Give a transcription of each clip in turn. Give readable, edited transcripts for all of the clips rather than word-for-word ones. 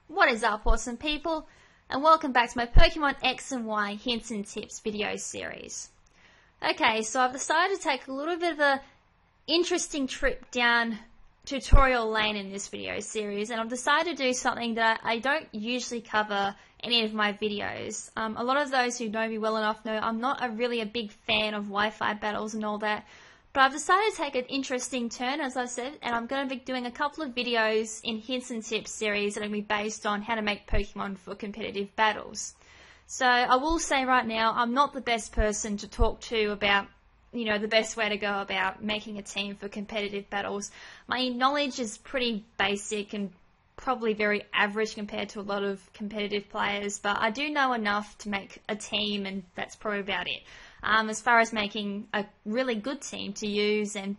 What is up, awesome people, and welcome back to my Pokemon X and Y hints and tips video series. Okay, so I've decided to take a little bit of a interesting trip down tutorial lane in this video series, and I've decided to do something that I don't usually cover in any of my videos. A lot of those who know me well enough know I'm not really a big fan of Wi-Fi battles and all that. But I've decided to take an interesting turn, as I said, and I'm going to be doing a couple of videos in Hints and Tips series that are going to be based on how to make Pokemon for competitive battles. So I will say right now, I'm not the best person to talk to about, the best way to go about making a team for competitive battles. My knowledge is pretty basic and probably very average compared to a lot of competitive players, but I do know enough to make a team, and that's probably about it. As far as making a really good team to use and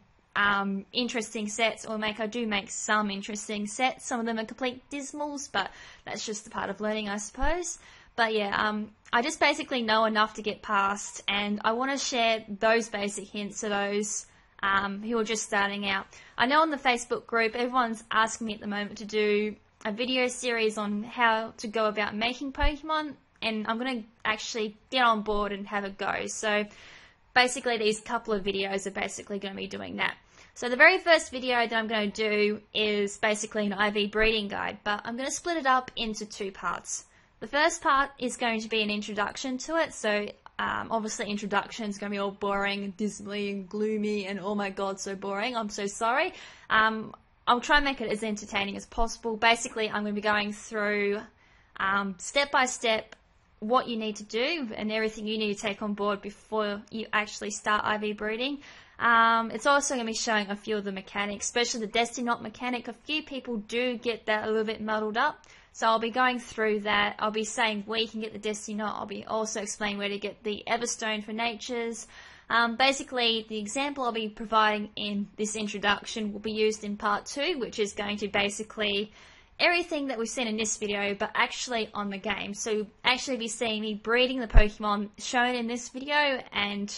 interesting sets, I do make some interesting sets. Some of them are complete dismals, but that's just a part of learning, I suppose. But yeah, I just basically know enough to get past, and I want to share those basic hints to those who are just starting out. I know on the Facebook group, everyone's asking me at the moment to do a video series on how to go about making Pokemon, and I'm going to actually get on board and have a go. So basically these couple of videos are basically going to be doing that. So the very first video that I'm going to do is basically an IV breeding guide, but I'm going to split it up into two parts. The first part is going to be an introduction to it, so obviously introduction is going to be all boring and dismally and gloomy and oh my god, so boring. I'm so sorry. I'll try and make it as entertaining as possible. Basically, I'm going to be going through step by step what you need to do and everything you need to take on board before you actually start IV breeding. It's also going to be showing a few of the mechanics, especially the Destiny Knot mechanic. A few people do get that a little bit muddled up, so I'll be going through that. I'll be saying where you can get the Destiny Knot. I'll be also explaining where to get the Everstone for Natures. Basically, the example I'll be providing in this introduction will be used in part 2, which is going to basically everything that we've seen in this video, but actually on the game. So you'll actually be seeing me breeding the Pokemon shown in this video and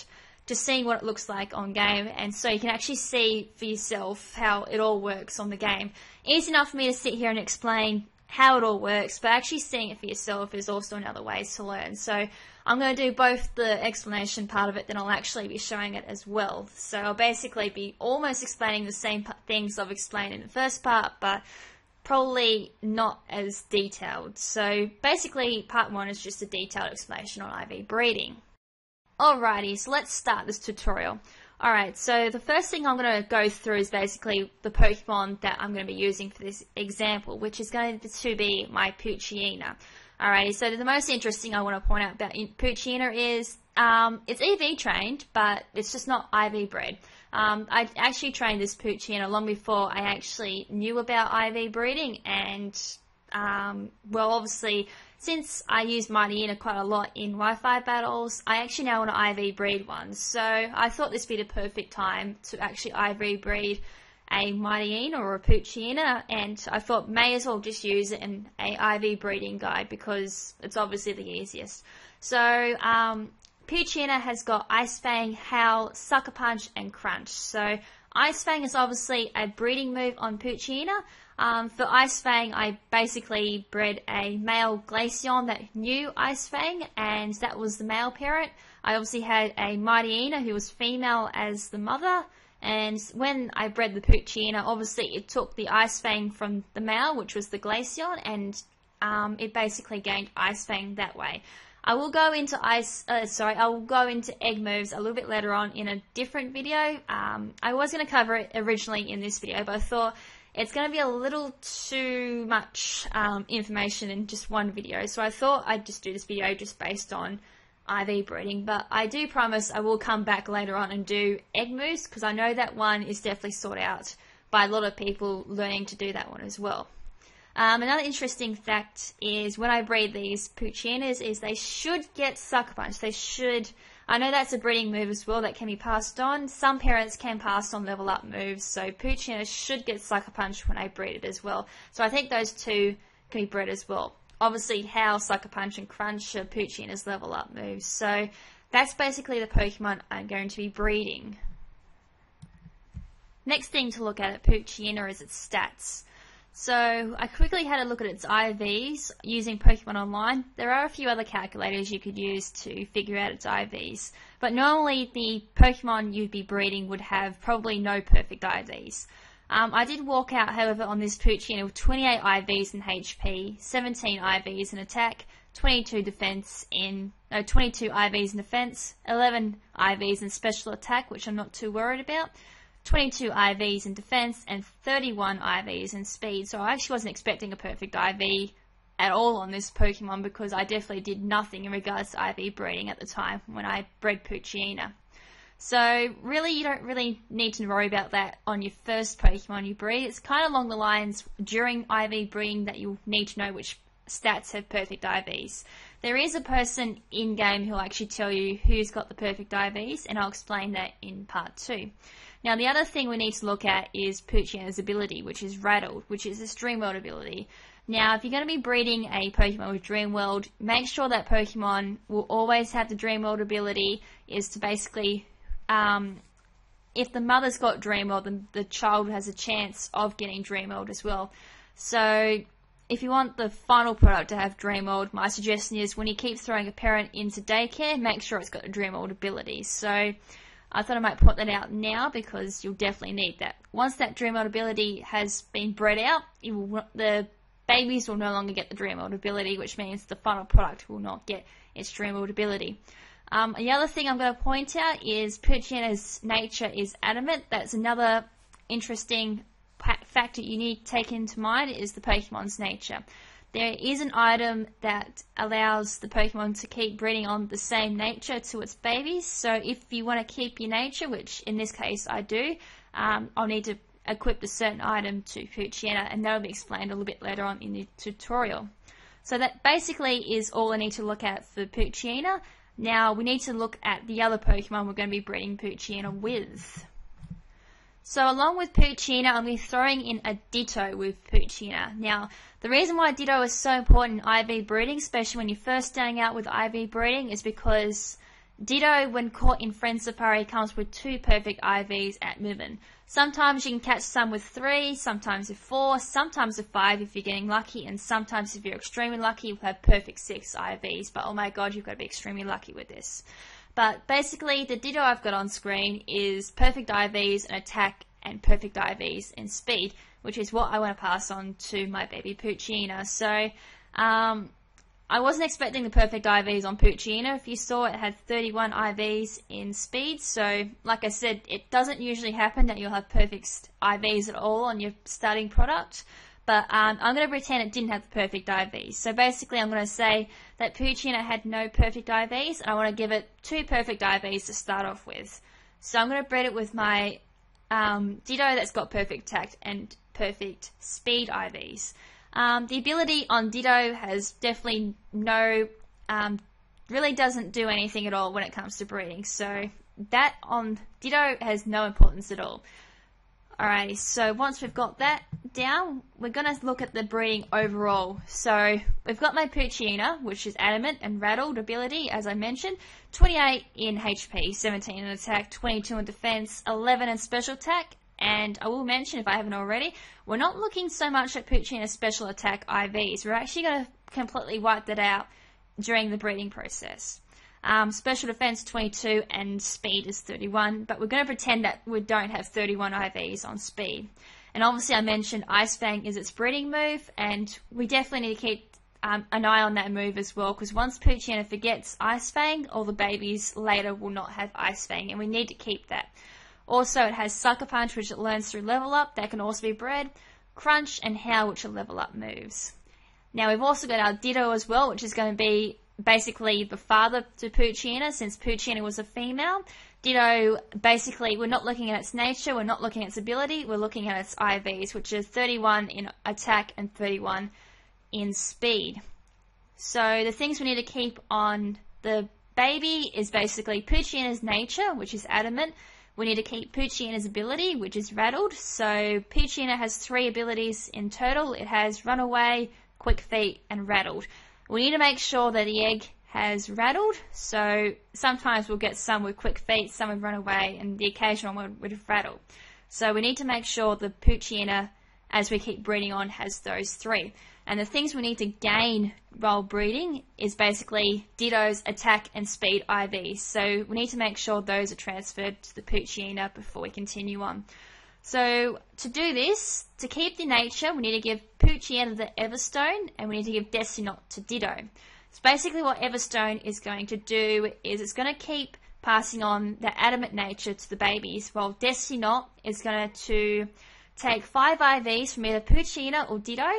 just seeing what it looks like on game, and so you can actually see for yourself how it all works on the game. Easy enough for me to sit here and explain how it all works, but actually seeing it for yourself is also another way to learn. So I'm going to do both the explanation part of it, then I'll actually be showing it as well. So I'll basically be almost explaining the same things I've explained in the first part, but probably not as detailed. So basically part 1 is just a detailed explanation on IV breeding. Alrighty, so let's start this tutorial. Alright, so the first thing I'm going to go through is basically the Pokemon that I'm going to be using for this example, which is going to be my Poochyena. Alrighty, so the most interesting I want to point out about Poochyena is it's EV trained, but it's just not IV bred. I actually trained this Poochyena long before I actually knew about IV breeding, and well, obviously, since I use Mightyena quite a lot in Wi-Fi battles, I actually now want to IV breed one. So I thought this would be the perfect time to actually IV breed a Mightyena or a Poochyena, and I thought may as well just use it in a IV breeding guide because it's obviously the easiest. So Poochyena has got Ice Fang, Howl, Sucker Punch, and Crunch. So Ice Fang is obviously a breeding move on Poochyena. For Ice Fang, I basically bred a male Glaceon that knew Ice Fang, and that was the male parent. I obviously had a Mightyena who was female as the mother, and when I bred the Poochyena, obviously it took the Ice Fang from the male, which was the Glaceon, and it basically gained Ice Fang that way. I will go into I will go into egg moves a little bit later on in a different video. I was going to cover it originally in this video, but I thought it's going to be a little too much information in just one video, so I thought I'd just do this video just based on IV breeding. But I do promise I will come back later on and do egg moves, because I know that one is definitely sought out by a lot of people learning to do that one as well. Another interesting fact is when I breed these Poochyenas is they should get Sucker Punch. They should. I know that's a breeding move as well that can be passed on. Some parents can pass on level up moves, so Poochyena should get Sucker Punch when I breed it as well. So I think those two can be bred as well. Obviously, Howl, Sucker Punch, and Crunch are Poochyena's level up moves. So that's basically the Pokemon I'm going to be breeding. Next thing to look at Poochyena is its stats. So I quickly had a look at its IVs using Pokemon Online. There are a few other calculators you could use to figure out its IVs, but normally the Pokemon you'd be breeding would have probably no perfect IVs. I did walk out, however, on this Poochyena with 28 IVs in HP, 17 IVs in attack, 22 IVs in defense, 11 IVs in special attack, which I'm not too worried about, 22 IVs in defense, and 31 IVs in speed. So I actually wasn't expecting a perfect IV at all on this Pokemon, because I definitely did nothing in regards to IV breeding at the time when I bred Poochyena. So really, you don't really need to worry about that on your first Pokemon you breed. It's kind of along the lines during IV breeding that you'll need to know which stats have perfect IVs. There is a person in-game who'll actually tell you who's got the perfect IVs, and I'll explain that in part 2. Now, the other thing we need to look at is Poochyena's ability, which is Rattled, which is this Dreamworld ability. Now, if you're going to be breeding a Pokemon with Dreamworld, make sure that Pokemon will always have the Dreamworld ability, is to basically, if the mother's got Dreamworld, then the child has a chance of getting Dreamworld as well. So, if you want the final product to have Dreamworld, my suggestion is when you keep throwing a parent into daycare, make sure it's got a Dreamworld ability. So, I thought I might point that out now because you'll definitely need that. Once that Dreamworld ability has been bred out, the babies will no longer get the Dreamworld ability, which means the final product will not get its Dreamworld ability. The other thing I'm going to point out is Poochyena's nature is adamant. That's another interesting factor you need to take into mind, is the Pokemon's nature. There is an item that allows the Pokemon to keep breeding on the same nature to its babies. So if you want to keep your nature, which in this case I do, I'll need to equip a certain item to Poochyena, and that will be explained a little bit later on in the tutorial. So that basically is all I need to look at for Poochyena. Now we need to look at the other Pokemon we're going to be breeding Poochyena with. So along with Poochyena, I'm going to be throwing in a Ditto with Poochyena. Now, the reason why Ditto is so important in IV breeding, especially when you're first starting out with IV breeding, is because Ditto, when caught in Friend Safari, comes with 2 perfect IVs at minimum. Sometimes you can catch some with 3, sometimes with 4, sometimes with 5 if you're getting lucky, and sometimes if you're extremely lucky, you'll have perfect 6 IVs. But oh my god, you've got to be extremely lucky with this. But basically, the Ditto I've got on screen is perfect IVs in attack and perfect IVs in speed, which is what I want to pass on to my baby Poochyena. So, I wasn't expecting the perfect IVs on Poochyena. If you saw, it had 31 IVs in speed. So, like I said, it doesn't usually happen that you'll have perfect IVs at all on your starting product. But I'm going to pretend it didn't have the perfect IVs. So basically I'm going to say that Poochyena had no perfect IVs, and I want to give it 2 perfect IVs to start off with. So I'm going to breed it with my Ditto that's got perfect attack and perfect speed IVs. The ability on Ditto has definitely no, really doesn't do anything at all when it comes to breeding. So that on Ditto has no importance at all. Alrighty, so once we've got that down, we're going to look at the breeding overall. So we've got my Poochyena, which is adamant and rattled ability, as I mentioned. 28 in HP, 17 in attack, 22 in defense, 11 in special attack. And I will mention, if I haven't already, we're not looking so much at Poochyena's special attack IVs. We're actually going to completely wipe that out during the breeding process. Special defense 22 and speed is 31, but we're going to pretend that we don't have 31 IVs on speed. And obviously I mentioned Ice Fang is its breeding move, and we definitely need to keep an eye on that move as well, because once Poochyena forgets Ice Fang, all the babies later will not have Ice Fang, and we need to keep that. Also, it has Sucker Punch, which it learns through level up, that can also be bred, Crunch and Howl, which are level up moves. Now we've also got our Ditto as well, which is going to be basically the father to Poochyena, since Poochyena was a female. Ditto, basically, we're not looking at its nature, we're not looking at its ability, we're looking at its IVs, which is 31 in attack and 31 in speed. So the things we need to keep on the baby is basically Poochyena's nature, which is adamant. We need to keep Poochyena's ability, which is rattled. So Poochyena has 3 abilities in total. It has Runaway, Quick Feet, and Rattled. We need to make sure that the egg has rattled, so sometimes we'll get some with Quick Feet, some with Runaway, and the occasional one with Rattle. So we need to make sure the Poochyena as we keep breeding on, has those 3. And the things we need to gain while breeding is basically Dittos, attack, and speed IVs. So we need to make sure those are transferred to the Poochyena before we continue on. So to do this, to keep the nature, we need to give Poochyena the Everstone, and we need to give Destinot to Ditto. So basically what Everstone is going to do is it's going to keep passing on the adamant nature to the babies, while Destinot is going to take 5 IVs from either Poochyena or Ditto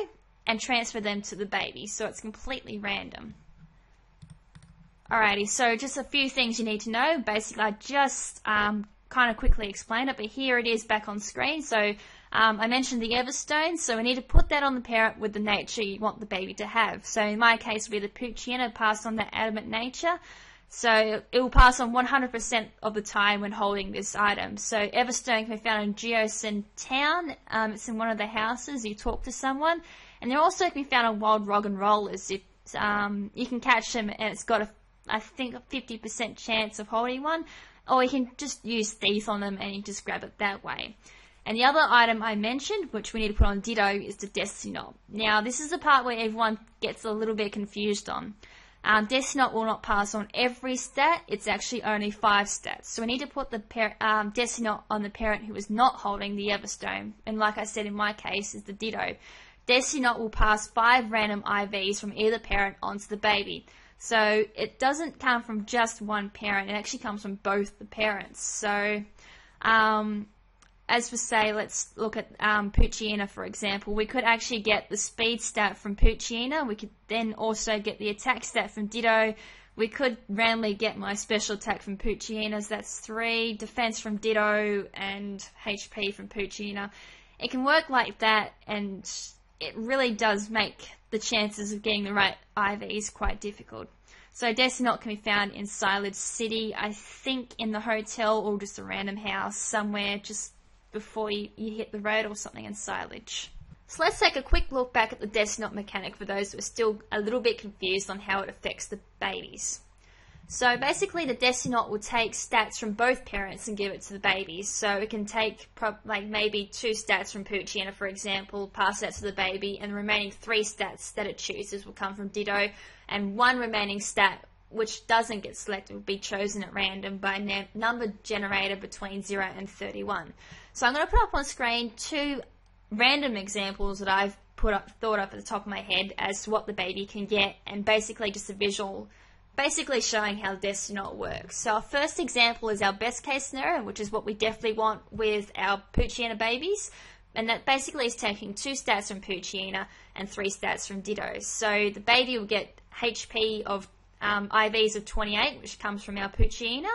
and transfer them to the baby, so it's completely random. Alrighty, so just a few things you need to know. Basically, I just kind of quickly explained it, but here it is back on screen. So I mentioned the Everstone, so we need to put that on the parent with the nature you want the baby to have. So in my case, it'll be the Poochyena passed on that adamant nature. So it will pass on 100% of the time when holding this item. So Everstone can be found in Geosin Town. It's in one of the houses. You talk to someone. And they're also can be found on Wild Rog and Rollers. If you can catch them, and it's got I think a 50% chance of holding one. Or you can just use Thief on them and you just grab it that way. And the other item I mentioned, which we need to put on Ditto, is the Destinot. Now this is the part where everyone gets a little bit confused on. Destinot will not pass on every stat, it's actually only 5 stats. So we need to put the Destinot on the parent who is not holding the Everstone. And like I said in my case, is the Ditto. Destinot will pass 5 random IVs from either parent onto the baby. So it doesn't come from just one parent, it actually comes from both the parents. So as for say, let's look at Poochyena for example. We could actually get the speed stat from Poochyena. We could then also get the attack stat from Ditto. We could randomly get my special attack from Poochyena, so that's 3, defense from Ditto, and HP from Poochyena. It can work like that, and it really does make the chances of getting the right IVs quite difficult. So Destinot can be found in Silage City, I think in the hotel or just a random house somewhere just before you hit the road or something in Silage. So let's take a quick look back at the Destinot mechanic for those who are still a little bit confused on how it affects the babies. So basically the Destinot will take stats from both parents and give it to the babies. So it can take like maybe 2 stats from Poochyena for example, pass that to the baby, and the remaining 3 stats that it chooses will come from Ditto, and 1 remaining stat which doesn't get selected will be chosen at random by a number generator between 0 and 31. So I'm going to put up on screen 2 random examples that I've thought up at the top of my head as to what the baby can get, and basically just a visual basically showing how Destinot works. So our first example is our best case scenario, which is what we definitely want with our Poochyena babies, and that basically is taking 2 stats from Poochyena and 3 stats from Ditto. So the baby will get HP of IVs of 28, which comes from our Poochyena.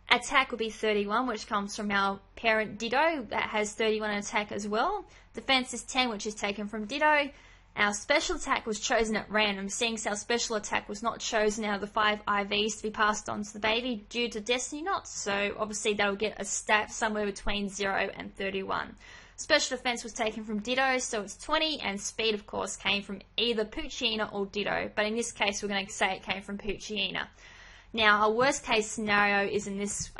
Attack will be 31, which comes from our parent Ditto, that has 31 in attack as well. Defense is 10, which is taken from Ditto. Our special attack was chosen at random, seeing as our special attack was not chosen out of the 5 IVs to be passed on to the baby due to Destinot. So obviously they'll get a stat somewhere between 0 and 31. Special defense was taken from Ditto, so it's 20, and speed of course came from either Poochyena or Ditto, but in this case we're going to say it came from Poochyena. Now our worst case scenario is in this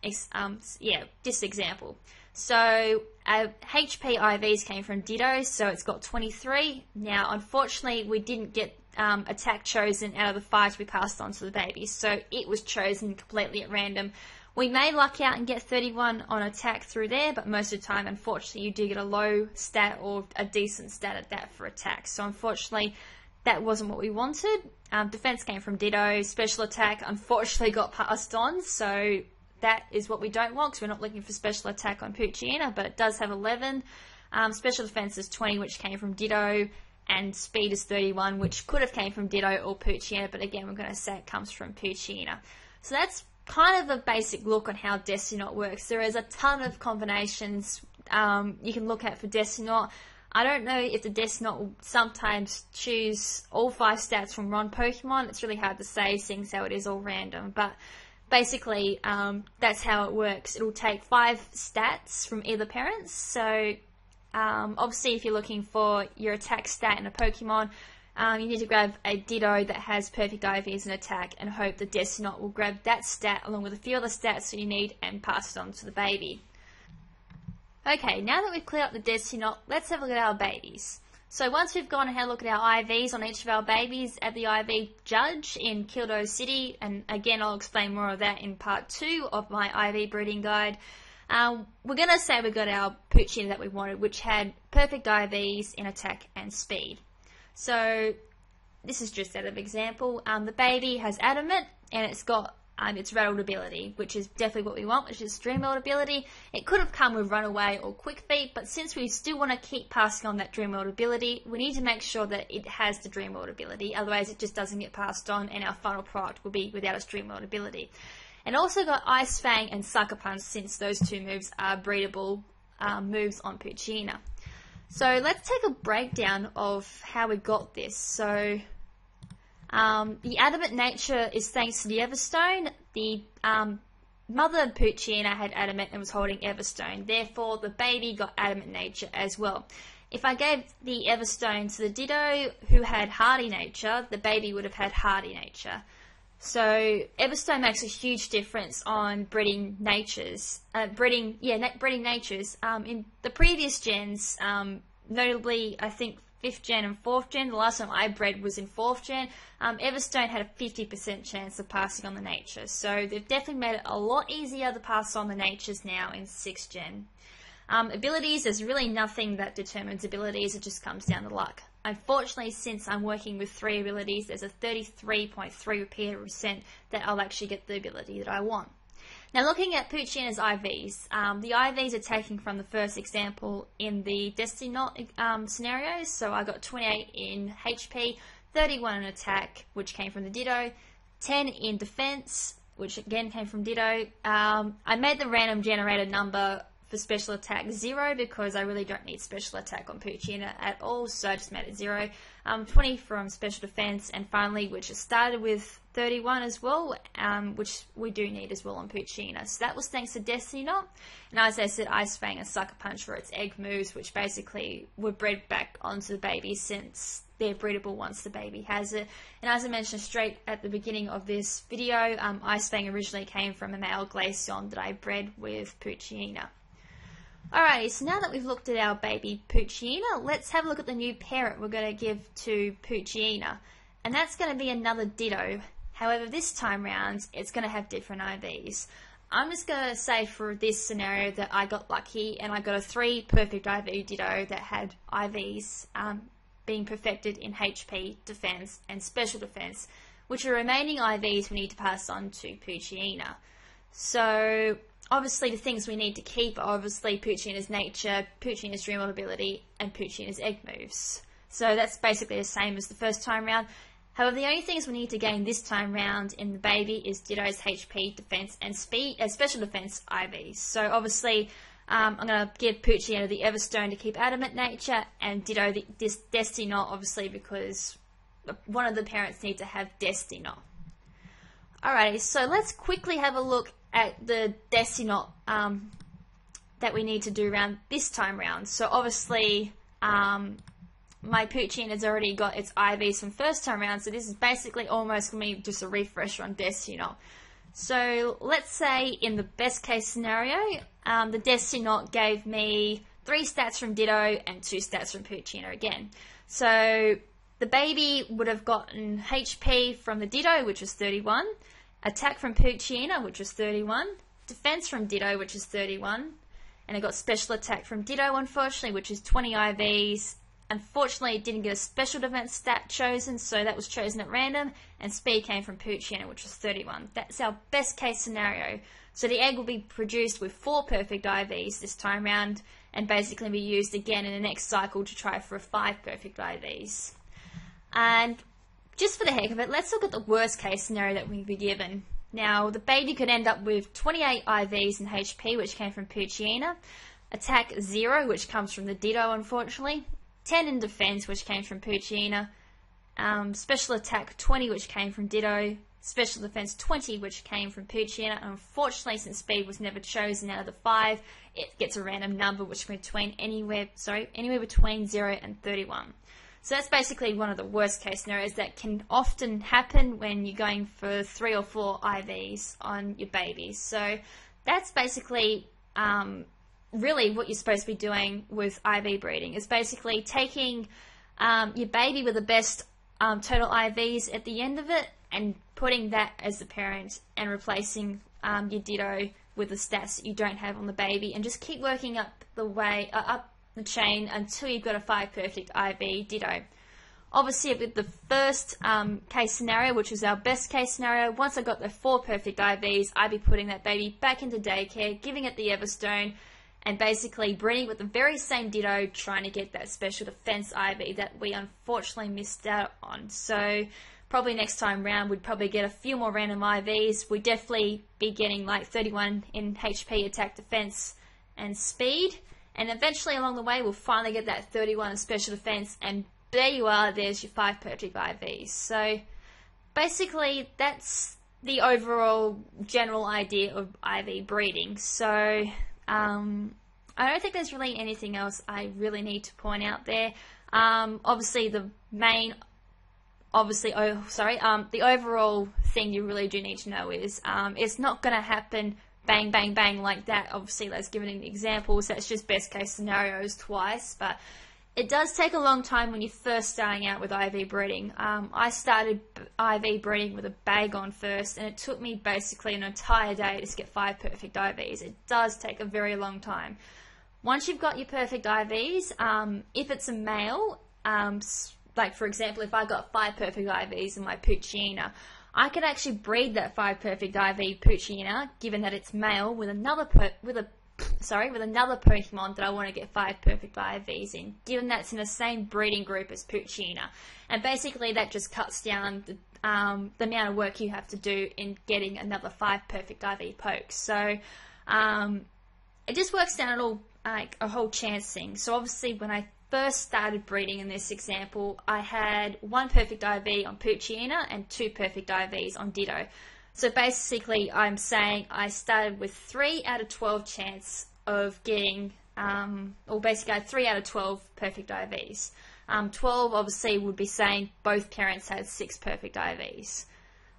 this example. So HP IVs came from Ditto, so it's got 23. Now unfortunately we didn't get attack chosen out of the 5 to be passed on to the baby, so it was chosen completely at random. We may luck out and get 31 on attack through there, but most of the time unfortunately you do get a low stat or a decent stat at that for attack. So unfortunately that wasn't what we wanted. Defense came from Ditto. Special attack unfortunately got passed on, so that is what we don't want because we're not looking for special attack on Poochyena, but it does have 11. Special defense is 20, which came from Ditto, and speed is 31, which could have came from Ditto or Poochyena, but again we're going to say it comes from Poochyena. So that's kind of a basic look on how Destinot works. There is a ton of combinations you can look at for Destinot. I don't know if the Destinot will sometimes choose all 5 stats from one Pokemon. It's really hard to say, seeing as how it is all random. But basically, that's how it works. It'll take 5 stats from either parents. So obviously, if you're looking for your attack stat in a Pokemon, you need to grab a Ditto that has perfect IVs and attack, and hope the Destinot will grab that stat along with a few other stats that you need and pass it on to the baby. Okay, now that we've cleared up the Destiny Knot, let's have a look at our babies. So once we've gone and had a look at our IVs on each of our babies at the IV Judge in Kildo City, and again I'll explain more of that in part 2 of my IV breeding guide, we're going to say we got our Poochyena that we wanted, which had perfect IVs in attack and speed. So this is just out of example. The baby has adamant and it's got its rattled ability, which is definitely what we want, which is Dreamworld ability. It could have come with Runaway or Quick Feet, but since we still want to keep passing on that Dreamworld ability, we need to make sure that it has the Dreamworld ability, otherwise it just doesn't get passed on and our final product will be without its Dreamworld ability. And also got Ice Fang and Sucker Punch, since those two moves are breedable moves on Poochyena. So let's take a breakdown of how we got this. So the adamant nature is thanks to the Everstone. The mother Poochyena had adamant and was holding Everstone. Therefore, the baby got adamant nature as well. If I gave the Everstone to the Ditto, who had hardy nature, the baby would have had hardy nature. So Everstone makes a huge difference on breeding natures. Breeding natures. In the previous gens, notably, I think 5th gen and 4th gen, the last time I bred was in 4th gen, Everstone had a 50% chance of passing on the natures. So they've definitely made it a lot easier to pass on the natures now in 6th gen. Abilities, there's really nothing that determines abilities, it just comes down to luck. Unfortunately, since I'm working with 3 abilities, there's a 33.3% that I'll actually get the ability that I want. Now looking at Poochyena's IVs, the IVs are taken from the first example in the Destiny Knot scenarios. So I got 28 in HP, 31 in attack, which came from the Ditto, 10 in defense, which again came from Ditto. I made the random generated number for special attack 0 because I really don't need special attack on Poochyena at all, so I just made it 0. 20 from special defense, and finally, which has started with 31 as well, which we do need as well on Poochyena. So that was thanks to Destiny Knot, and as I said, Ice Fang and Sucker Punch for its egg moves, which basically were bred back onto the baby since they're breedable once the baby has it. And as I mentioned straight at the beginning of this video, Ice Fang originally came from a male Glaceon that I bred with Poochyena. Alrighty, so now that we've looked at our baby Poochyena, let's have a look at the new parent we're going to give to Poochyena. And that's going to be another Ditto. However, this time round, it's going to have different IVs. I'm just going to say for this scenario that I got lucky and I got a 3 perfect IV Ditto that had IVs being perfected in HP, defense, and special defense, which are remaining IVs we need to pass on to Poochyena. So obviously the things we need to keep are obviously Poochyena's nature, Poochyena's Dreamworld ability, and Poochyena's egg moves. So that's basically the same as the first time round. However, the only things we need to gain this time round in the baby is Ditto's HP, defense, and speed, special defense IVs. So obviously I'm going to give Poochyena the Everstone to keep adamant nature, and Ditto this Destiny Knot, obviously because one of the parents need to have Destiny Knot. Alrighty, so let's quickly have a look at the Destiny Knot that we need to do around this time round. So obviously my Poochyena has already got its IVs from first time round, so this is basically almost going to be just a refresher on Destiny Knot. So let's say in the best case scenario, the Destiny Knot gave me 3 stats from Ditto and 2 stats from Poochyena again. So the baby would have gotten HP from the Ditto, which was 31, attack from Poochyena, which was 31, defense from Ditto, which is 31, and it got special attack from Ditto, unfortunately, which is 20 IVs. Unfortunately, it didn't get a special defense stat chosen, so that was chosen at random, and speed came from Poochyena, which was 31. That's our best case scenario. So the egg will be produced with 4 perfect IVs this time round, and basically be used again in the next cycle to try for 5 perfect IVs. And just for the heck of it, let's look at the worst case scenario that we'd be given. Now, the baby could end up with 28 IVs in HP, which came from Poochyena, attack 0, which comes from the Ditto, unfortunately, 10 in defense, which came from Poochyena, special attack 20, which came from Ditto, special defense 20, which came from Poochyena. Unfortunately, since speed was never chosen out of the 5, it gets a random number, which is anywhere between 0 and 31. So that's basically one of the worst case scenarios that can often happen when you're going for 3 or 4 IVs on your babies. So that's basically really what you're supposed to be doing with IV breeding is basically taking your baby with the best total IVs at the end of it and putting that as the parent and replacing your Ditto with the stats that you don't have on the baby, and just keep working up the chain until you've got a 5 perfect IV Ditto. Obviously, with the first case scenario, which was our best case scenario, once I got the 4 perfect IVs, I'd be putting that baby back into daycare, giving it the Everstone, and basically breeding with the very same Ditto, trying to get that special defense IV that we unfortunately missed out on. So probably next time round, we'd probably get a few more random IVs. We'd definitely be getting like 31 in HP, attack, defense, and speed. And eventually along the way, we'll finally get that 31 in special defense, and there you are, there's your 5 perfect IVs. So basically that's the overall general idea of IV breeding. So I don't think there's really anything else I really need to point out there. Obviously the overall thing you really do need to know is it's not going to happen bang, bang, bang like that. Obviously, let's give it an example. So that's just best case scenarios twice, but it does take a long time when you're first starting out with IV breeding. I started IV breeding with a bag on first, and it took me basically an entire day to get 5 perfect IVs. It does take a very long time. Once you've got your perfect IVs, if it's a male, like for example, if I got 5 perfect IVs in my Poochyena, I could actually breed that 5 perfect IV Poochyena, given that it's male, with another Pokemon that I want to get 5 perfect IVs in, given that's in the same breeding group as Poochyena. And basically that just cuts down the amount of work you have to do in getting another 5 perfect IV pokes. So it just works down like a whole chance thing. So obviously when I first started breeding in this example, I had 1 perfect IV on Poochyena and 2 perfect IVs on Ditto. So basically I'm saying I started with 3 out of 12 chance of getting, or basically I had 3 out of 12 perfect IVs. 12 obviously would be saying both parents had 6 perfect IVs.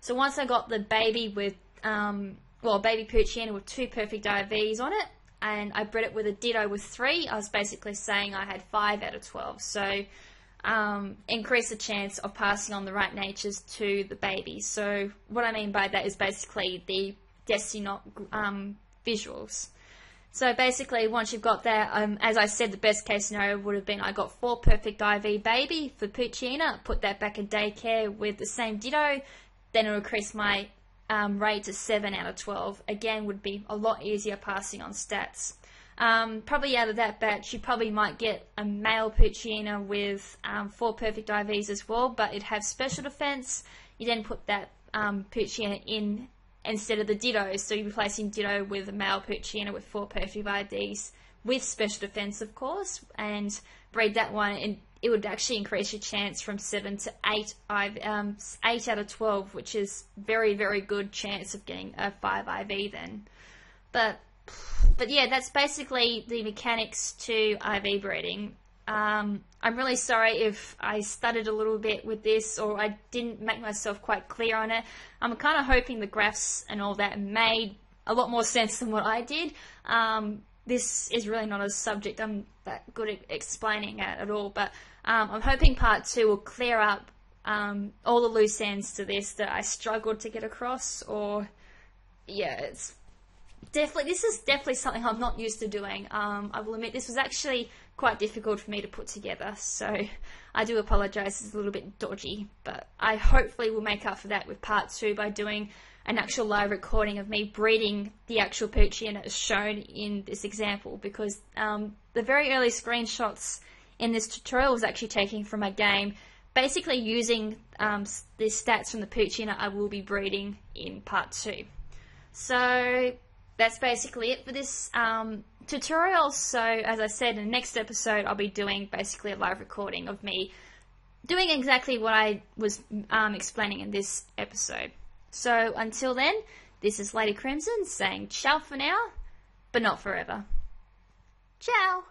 So once I got the baby with, baby Poochyena with 2 perfect IVs on it, and I bred it with a Ditto with 3, I was basically saying I had 5 out of 12. So increase the chance of passing on the right natures to the baby. So what I mean by that is basically the Destinot visuals. So basically once you've got that, as I said, the best case scenario would have been I got 4 perfect IV baby for Poochyena, put that back in daycare with the same Ditto, then it'll increase my rate to 7 out of 12. Again, would be a lot easier passing on stats. Probably out of that batch, you probably might get a male Poochyena with 4 perfect IVs as well, but it'd have special defense. You then put that Poochyena in instead of the Ditto, so you're replacing Ditto with a male Poochyena with 4 perfect IVs with special defense, of course, and breed that one, and it would actually increase your chance from 7 to 8 out of 12, which is very, very good chance of getting a 5 IV then. But yeah, that's basically the mechanics to IV breeding. I'm really sorry if I stuttered a little bit with this, or I didn't make myself quite clear on it. I'm kind of hoping the graphs and all that made a lot more sense than what I did. This is really not a subject I'm that good at explaining at all, but I'm hoping part 2 will clear up all the loose ends to this that I struggled to get across. Or yeah, this is definitely something I'm not used to doing. I will admit this was actually quite difficult for me to put together, so I do apologise, it's a little bit dodgy, but I hopefully will make up for that with part 2 by doing an actual live recording of me breeding the actual Poochyena as shown in this example, because the very early screenshots in this tutorial was actually taken from a game, basically using the stats from the Poochyena I will be breeding in part 2. So that's basically it for this tutorial. So as I said, in the next episode I'll be doing basically a live recording of me doing exactly what I was explaining in this episode. So until then, this is Lady KrimZen saying ciao for now, but not forever. Ciao!